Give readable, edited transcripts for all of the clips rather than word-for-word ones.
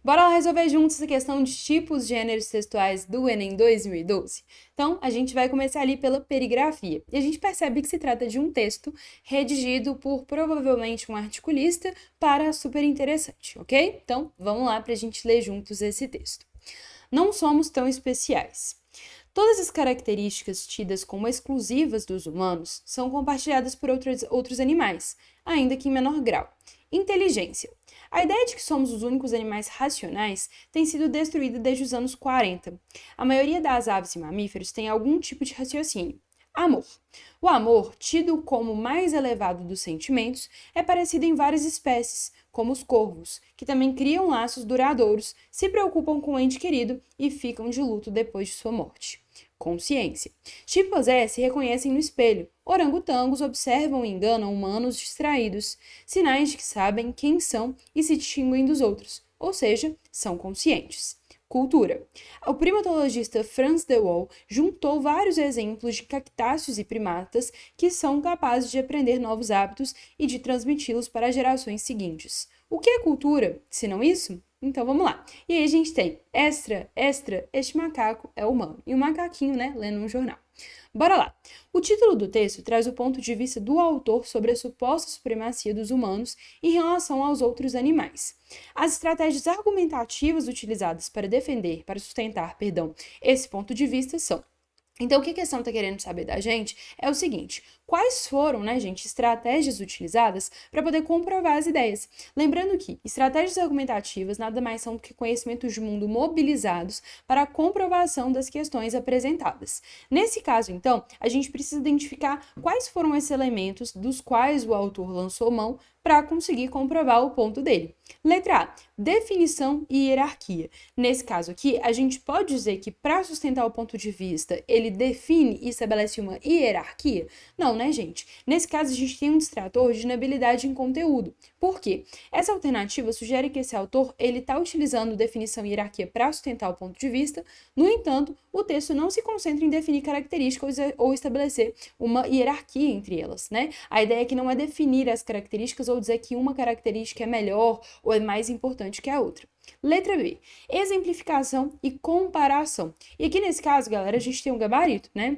Bora lá resolver juntos essa questão de tipos, gêneros textuais do Enem 2012? Então, a gente vai começar ali pela perigrafia. E a gente percebe que se trata de um texto redigido por provavelmente um articulista para super interessante, ok? Então, vamos lá para a gente ler juntos esse texto. Não somos tão especiais. Todas as características tidas como exclusivas dos humanos são compartilhadas por outros animais, ainda que em menor grau. Inteligência. A ideia de que somos os únicos animais racionais tem sido destruída desde os anos 40. A maioria das aves e mamíferos tem algum tipo de raciocínio. Amor. O amor, tido como o mais elevado dos sentimentos, é parecido em várias espécies, como os corvos, que também criam laços duradouros, se preocupam com o ente querido e ficam de luto depois de sua morte. Consciência. Chimpanzés se reconhecem no espelho. Orangotangos observam e enganam humanos distraídos, sinais de que sabem quem são e se distinguem dos outros, ou seja, são conscientes. Cultura. O primatologista Frans de Waal juntou vários exemplos de cactáceos e primatas que são capazes de aprender novos hábitos e de transmiti-los para as gerações seguintes. O que é cultura, se não isso? Então vamos lá. E aí a gente tem extra, este macaco é humano. E o macaquinho, né, lendo um jornal. Bora lá. O título do texto traz o ponto de vista do autor sobre a suposta supremacia dos humanos em relação aos outros animais. As estratégias argumentativas utilizadas para sustentar, esse ponto de vista são: então, o que a questão está querendo saber da gente é o seguinte: quais foram, né, gente, estratégias utilizadas para poder comprovar as ideias? Lembrando que estratégias argumentativas nada mais são do que conhecimentos de mundo mobilizados para a comprovação das questões apresentadas. Nesse caso, então, a gente precisa identificar quais foram esses elementos dos quais o autor lançou mão para conseguir comprovar o ponto dele. Letra A, definição e hierarquia. Nesse caso aqui, a gente pode dizer que para sustentar o ponto de vista, ele define e estabelece uma hierarquia? Não, né, gente? Nesse caso, a gente tem um distrator de inabilidade em conteúdo. Por quê? Essa alternativa sugere que esse autor ele está utilizando definição e hierarquia para sustentar o ponto de vista. No entanto, o texto não se concentra em definir características ou estabelecer uma hierarquia entre elas, né? A ideia aqui não é definir as características ou dizer que uma característica é melhor ou é mais importante que a outra. Letra B, exemplificação e comparação. E aqui nesse caso, galera, a gente tem um gabarito, né?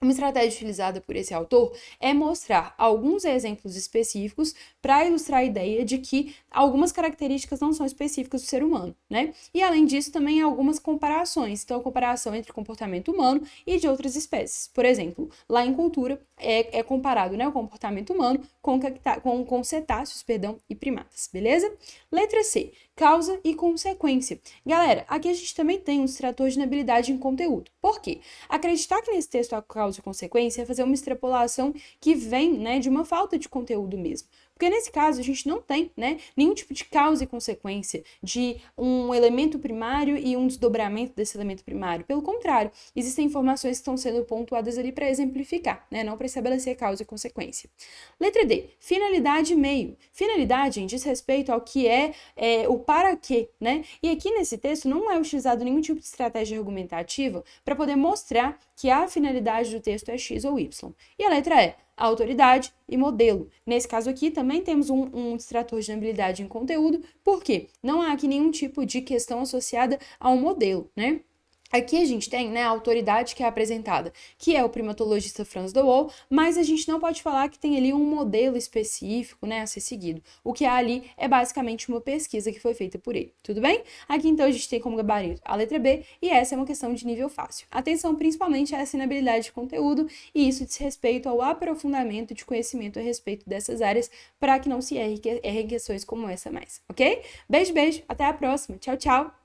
Uma estratégia utilizada por esse autor é mostrar alguns exemplos específicos para ilustrar a ideia de que algumas características não são específicas do ser humano, né? E além disso, também há algumas comparações. Então, a comparação entre comportamento humano e de outras espécies. Por exemplo, lá em cultura é comparado, né, o comportamento humano com cetáceos, e primatas, beleza? Letra C, causa e consequência. Galera, aqui a gente também tem um distrator de inabilidade em conteúdo. Por quê? Acreditar que nesse texto há causa e consequência é fazer uma extrapolação que vem, né, de uma falta de conteúdo mesmo. Porque nesse caso a gente não tem, né, nenhum tipo de causa e consequência de um elemento primário e um desdobramento desse elemento primário. Pelo contrário, existem informações que estão sendo pontuadas ali para exemplificar, né, não para estabelecer causa e consequência. Letra D, finalidade e meio. Finalidade diz respeito ao que é o para quê, né? E aqui nesse texto não é utilizado nenhum tipo de estratégia argumentativa para poder mostrar que a finalidade do texto é X ou Y. E a letra E, autoridade e modelo. Nesse caso aqui, também temos um distrator de habilidade em conteúdo, porque não há aqui nenhum tipo de questão associada ao modelo, né? Aqui a gente tem, né, a autoridade que é apresentada, que é o primatologista Frans de Waal, mas a gente não pode falar que tem ali um modelo específico, né, a ser seguido. O que há ali é basicamente uma pesquisa que foi feita por ele, tudo bem? Aqui então a gente tem como gabarito a letra B e essa é uma questão de nível fácil. Atenção principalmente a essa inabilidade de conteúdo e isso diz respeito ao aprofundamento de conhecimento a respeito dessas áreas para que não se erre questões como essa mais, ok? Beijo, beijo, até a próxima, tchau, tchau!